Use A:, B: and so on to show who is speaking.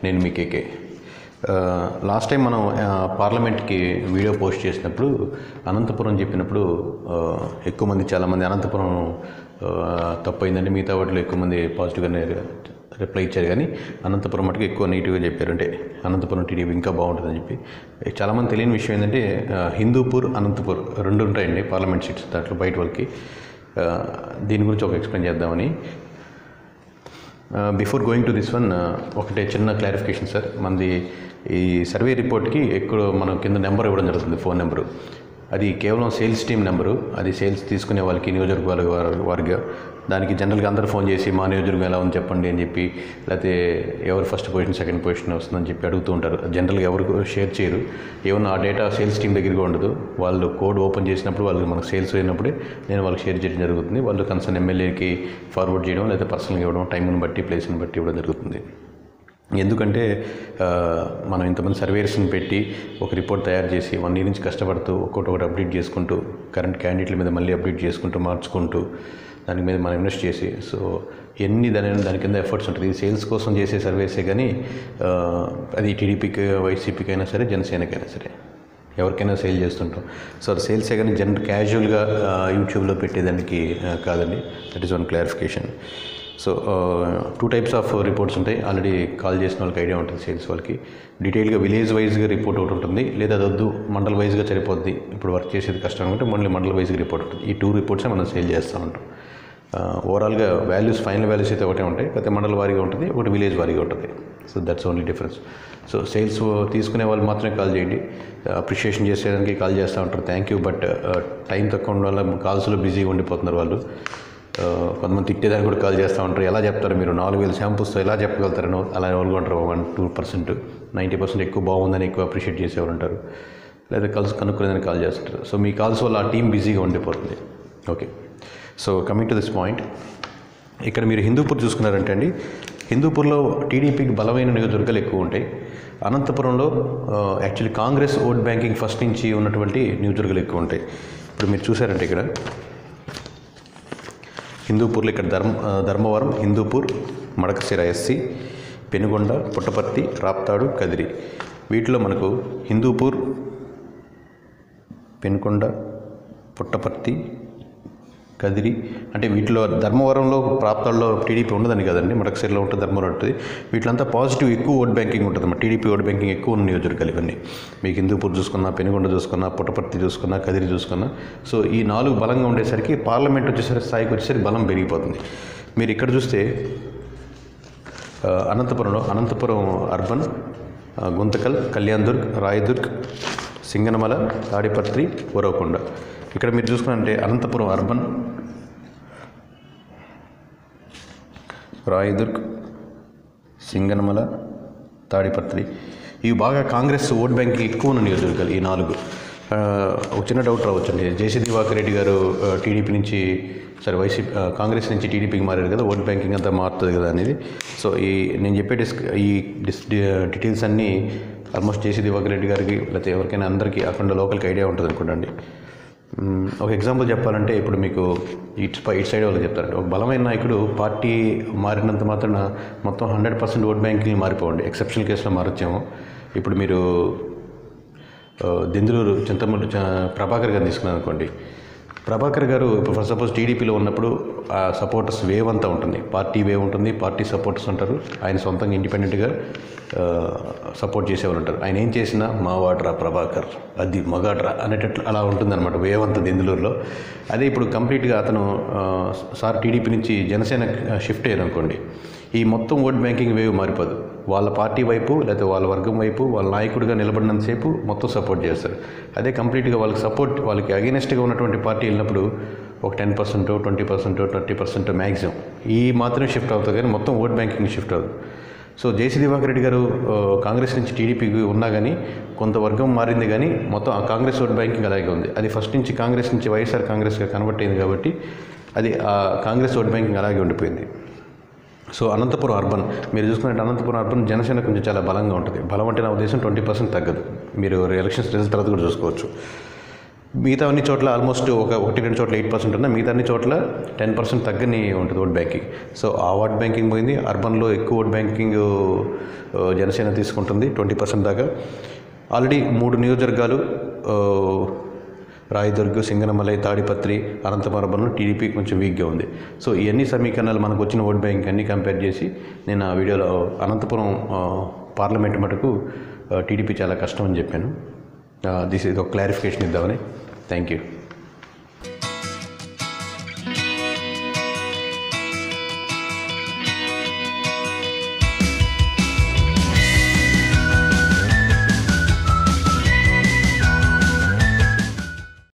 A: నేను మీ కేకే. Last time మనం పార్లమెంట్కి వీడియో పోస్ట్ చేసినప్పుడు అనంతపురం చెప్పినప్పుడు ఎక్కువ మంది చాలామంది అనంతపురం తప్పైందంటే మిగతా వాటిలో ఎక్కువ మంది పాజిటివ్గానే రిప్లై ఇచ్చారు, కానీ అనంతపురం మటుకు ఎక్కువ నెగిటివ్గా చెప్పారు. అంటే అనంతపురం టీడీపీ ఇంకా బాగుంటుందని చెప్పి. చాలామంది తెలియని విషయం ఏంటంటే హిందూపూర్, అనంతపూర్ రెండు ఉంటాయండి పార్లమెంట్ సీట్స్ దాంట్లో బయట వాళ్ళకి. దీని గురించి ఒక ఎక్స్ప్లెయిన్ చేద్దామని. Before going to this one ఒకటే చిన్న క్లారిఫికేషన్ సార్. మనది ఈ సర్వే రిపోర్ట్కి ఎక్కువ మనం కింద నెంబర్ ఇవ్వడం జరుగుతుంది, ఫోన్ నెంబరు. అది కేవలం సేల్స్ టీమ్ నెంబరు. అది సేల్స్ తీసుకునే వాళ్ళకి, నియోజకవర్గాల వారిగా. దానికి జనరల్గా అందరూ ఫోన్ చేసి మా నియోజకవర్గం ఎలా ఉంది చెప్పండి అని చెప్పి, లేకపోతే ఎవరు ఫస్ట్ పొజిషన్ సెకండ్ పొజిషన్ వస్తుందని చెప్పి అడుగుతూ ఉంటారు. జనరల్గా ఎవరు షేర్ చేయరు. ఏమన్నా ఆ డేటా సేల్స్ టీమ్ దగ్గరగా ఉండదు. వాళ్ళు కోడ్ ఓపెన్ చేసినప్పుడు వాళ్ళకి మనకు సేల్స్ అయినప్పుడే నేను వాళ్ళకి షేర్ చేయడం జరుగుతుంది. వాళ్ళు కన్సర్న్ ఎమ్మెల్యేకి ఫార్వర్డ్ చేయడం, లేదా పర్సనల్గా ఇవ్వడం, టైంని బట్టి ప్లేస్ని బట్టి ఇవ్వడం జరుగుతుంది. ఎందుకంటే మనం ఇంతమంది సర్వేయర్స్ని పెట్టి ఒక రిపోర్ట్ తయారు చేసి 1 year నుంచి కష్టపడుతూ ఒక్కొక్కటి అప్డేట్ చేసుకుంటూ, కరెంట్ క్యాండిడేట్ల మీద మళ్ళీ అప్డేట్ చేసుకుంటూ, మార్చుకుంటూ, దాని మీద మనం ఇన్వెస్ట్ చేసి, సో దాని కింద ఎఫర్ట్స్ ఉంటుంది. ఇది సేల్స్ కోసం చేసే సర్వేసే, కానీ అది టీడీపీకి, వైసీపీకి అయినా సరే, జనసేనకైనా సరే, ఎవరికైనా సేల్ చేస్తుంటాం. సో అది సేల్సే, కానీ క్యాజువల్గా యూట్యూబ్లో పెట్టేదానికి కాదండి. That is one clarification. So 2 types of reports ఉంటాయి. ఆల్రెడీ కాల్ చేసిన వాళ్ళకి ఐడియా ఉంటుంది. సేల్స్ వాళ్ళకి డీటెయిల్గా విలేజ్ వైజ్గా రిపోర్ట్ ఒకటి ఉంటుంది, లేదా అది వద్దు మండల్ వైజ్గా సరిపోద్ది, ఇప్పుడు వర్క్ చేసేది కష్టం అనుకుంటే మళ్ళీ మండల్ వైజ్గా రిపోర్ట్ ఉంటుంది. ఈ 2 రిపోర్ట్సే మనం సేల్ చేస్తూ ఉంటాం. ఓవరాల్గా వాల్యూస్, ఫైనల్ వాల్యూస్ అయితే ఒకటే ఉంటాయి, అయితే మండల వారీగా ఉంటుంది, ఒకటి విలేజ్ వారీగా ఉంటుంది. So that's only difference. So sales తీసుకునే వాళ్ళు మాత్రమే కాల్ చేయండి. అప్రిషియేషన్ చేసేదానికి కాల్ చేస్తూ ఉంటారు, థ్యాంక్ యూ. బట్ టైం తక్కువ ఉండడం వల్ల కాల్స్లో బిజీగా ఉండిపోతున్నారు వాళ్ళు. కొంతమంది తిట్టేదానికి కూడా కాల్ చేస్తూ ఉంటారు. ఎలా చెప్తారు మీరు 4000 శాంపుల్స్తో ఎలా చెప్పగలుగుతారని అలా వాళ్ళు ఉంటారు. 1-2%, 90% ఎక్కువ బాగుందని ఎక్కువ అప్రిషియేట్ చేసేవారు ఉంటారు, లేదా కనుక్కునేదానికి కాల్ చేస్తుంటారు. సో మీ కాల్స్ వల్ల ఆ టీం బిజీగా ఉండిపోతుంది. Okay, so coming to this point, ఇక్కడ మీరు హిందూపూర్ చూసుకున్నారంటే అండి, హిందూపూర్లో టీడీపీకి బలమైన నియోజకవర్గాలు ఎక్కువ ఉంటాయి. అనంతపురంలో actually Congress vote banking first నుంచి ఉన్నటువంటి నియోజకవర్గాలు ఎక్కువ ఉంటాయి. ఇప్పుడు మీరు చూసారంటే ఇక్కడ హిందూపూర్లో ఇక్కడ ధర్మవరం, హిందూపూర్, మడకశిర ఎస్సీ, పెనుగొండ, పుట్టపర్తి, రాప్తాడు, కదిరి. వీటిలో మనకు హిందూపూర్, పెనుగొండ, పుట్టపర్తి, కదిరి, అంటే వీటిలో ధర్మవరంలో, ప్రాప్తాల్లో టీడీపీ ఉండదని కదండి, మడకశిరలో ఉంటుంది, ధర్మవరం ఉంటుంది. వీటిలంతా పాజిటివ్ ఎక్కువ ఓట్ బ్యాంకింగ్ ఉంటుంది అన్నమాట. టీడీపీ ఓట్ బ్యాంకింగ్ ఎక్కువ ఉన్న నియోజకవర్గాలు ఇవన్నీ. మీకు హిందూపూర్ చూసుకున్నా, పెనుగొండ చూసుకున్నా, పుట్టపర్తి చూసుకున్నా, కదిరి చూసుకున్నా, సో ఈ 4 బలంగా ఉండేసరికి పార్లమెంట్ వచ్చేసరికి స్థాయికి వచ్చేసరికి బలం పెరిగిపోతుంది. మీరు ఇక్కడ చూస్తే అనంతపురం అర్బన్, గుంతకల్, కళ్యాణ్దుర్గ్, రాయదుర్గ్, సింగనమల, తాడిపత్రి, ఉరవకొండ. ఇక్కడ మీరు చూసుకున్నారంటే అనంతపురం అర్బన్, రాయదుర్గ్, సింగనమల, తాడిపత్రి, ఇవి బాగా కాంగ్రెస్ ఓట్ బ్యాంకింగ్ ఎక్కువ ఉన్న నియోజకవర్గాలు ఈ 4. ఒక చిన్న డౌట్ రావచ్చండి, జేసీ దివాకర్ రెడ్డి గారు టీడీపీ నుంచి వైసీపీ, కాంగ్రెస్ నుంచి టీడీపీకి మారారు కదా, ఓట్ బ్యాంకింగ్ అంతా మారుతుంది కదా అనేది. సో నేను చెప్పే డీటెయిల్స్ అన్నీ ఆల్మోస్ట్ జేసీ దివాకర్ రెడ్డి గారికి, లేకపోతే ఎవరికైనా అందరికీ అక్కడ లోకల్కి ఐడియా ఉంటుంది అనుకోండి. ఒక ఎగ్జాంపుల్ చెప్పాలంటే, ఇప్పుడు మీకు ఇటు సైడ్ వాళ్ళు చెప్తారంటే, ఒక బలమైన నాయకుడు పార్టీ మారినంత మాత్రాన మొత్తం 100% ఓట్ బ్యాంకింగ్ మారిపోండి. ఎక్సెప్షనల్ కేసులో మారొచ్చాము. ఇప్పుడు మీరు దెందులూరు చింతమూరు ప్రభాకర్ గారిని తీసుకున్నాను అనుకోండి. ప్రభాకర్ గారు ఇప్పుడు ఫర్ సపోజ్ టీడీపీలో ఉన్నప్పుడు ఆ సపోర్టర్స్ వేవ్ అంతా ఉంటుంది, పార్టీ వేవ్ ఉంటుంది, పార్టీ సపోర్టర్స్ ఉంటారు, ఆయన సొంతంగా ఇండిపెండెంట్గా సపోర్ట్ చేసేవాళ్ళు ఉంటారు. ఆయన ఏం చేసినా మావాడ్రా ప్రభాకర్, అది మగాడ్రా అనేటట్లు అలా ఉంటుందన్నమాట వేవ్ అంతా దెందులూరులో. అదే ఇప్పుడు కంప్లీట్గా అతను సార్ టీడీపీ నుంచి జనసేన షిఫ్ట్ అయ్యారు అనుకోండి, ఈ మొత్తం ఓట్ బ్యాంకింగ్ వేవ్ మారిపోదు. వాళ్ళ పార్టీ వైపు, లేకపోతే వాళ్ళ వర్గం వైపు, వాళ్ళ నాయకుడిగా నిలబడినంతసేపు మొత్తం సపోర్ట్ చేస్తారు. అదే కంప్లీట్గా వాళ్ళకి అగెనిస్ట్గా ఉన్నటువంటి పార్టీ వెళ్ళినప్పుడు ఒక 10%, 20%, 30% మ్యాక్సిమం ఈ మాత్రమే షిఫ్ట్ అవుతుంది, కానీ మొత్తం ఓట్ బ్యాంకింగ్ షిఫ్ట్ అవుతుంది. సో జేసీ దివాకర్ రెడ్డి గారు కాంగ్రెస్ నుంచి టీడీపీకి ఉన్నా కానీ కొంత వర్గం మారింది, కానీ మొత్తం ఆ కాంగ్రెస్ ఓట్ బ్యాంకింగ్ అలాగే ఉంది. అది ఫస్ట్ నుంచి కాంగ్రెస్ నుంచి వైఎస్ఆర్ కాంగ్రెస్గా కన్వర్ట్ అయింది కాబట్టి అది ఆ కాంగ్రెస్ ఓట్ బ్యాంకింగ్ అలాగే ఉండిపోయింది. సో అనంతపురం అర్బన్ మీరు చూసుకున్నట్టు అనంతపురం అర్బన్ జనసేన కొంచెం చాలా బలంగా ఉంటుంది. బలం అంటే నా ఉద్దేశం 20% తగ్గదు. మీరు ఎలక్షన్స్ రిజల్ట్ తర్వాత కూడా చూసుకోవచ్చు. మిగతా అన్ని చోట్ల ఆల్మోస్ట్ ఒకటి రెండు చోట్ల 8% ఉన్నా మిగతా అన్ని చోట్ల 10% తగ్గని ఉంటుంది ఓట్ బ్యాంకింగ్. సో ఆ ఓట్ బ్యాంకింగ్ పోయింది. అర్బన్లో ఎక్కువ ఓట్ బ్యాంకింగ్ జనసేన తీసుకుంటుంది 20% దాకా. ఆల్రెడీ 3 నియోజకవర్గాలు రాయదుర్గ్, సింగనమలై, తాడిపత్రి, అనంతపురం అర్బన్లో టీడీపీ కొంచెం వీక్గా ఉంది. సో ఇవన్నీ సమీకరణాలు మనకు వచ్చిన ఓట్ బ్యాంక్ అన్నీ కంపేర్ చేసి నేను ఆ వీడియోలో అనంతపురం పార్లమెంట్ మటుకు టీడీపీ చాలా కష్టం అని చెప్పాను. దిస్ ఇది ఒక క్లారిఫికేషన్ ఇద్దామని. Thank you.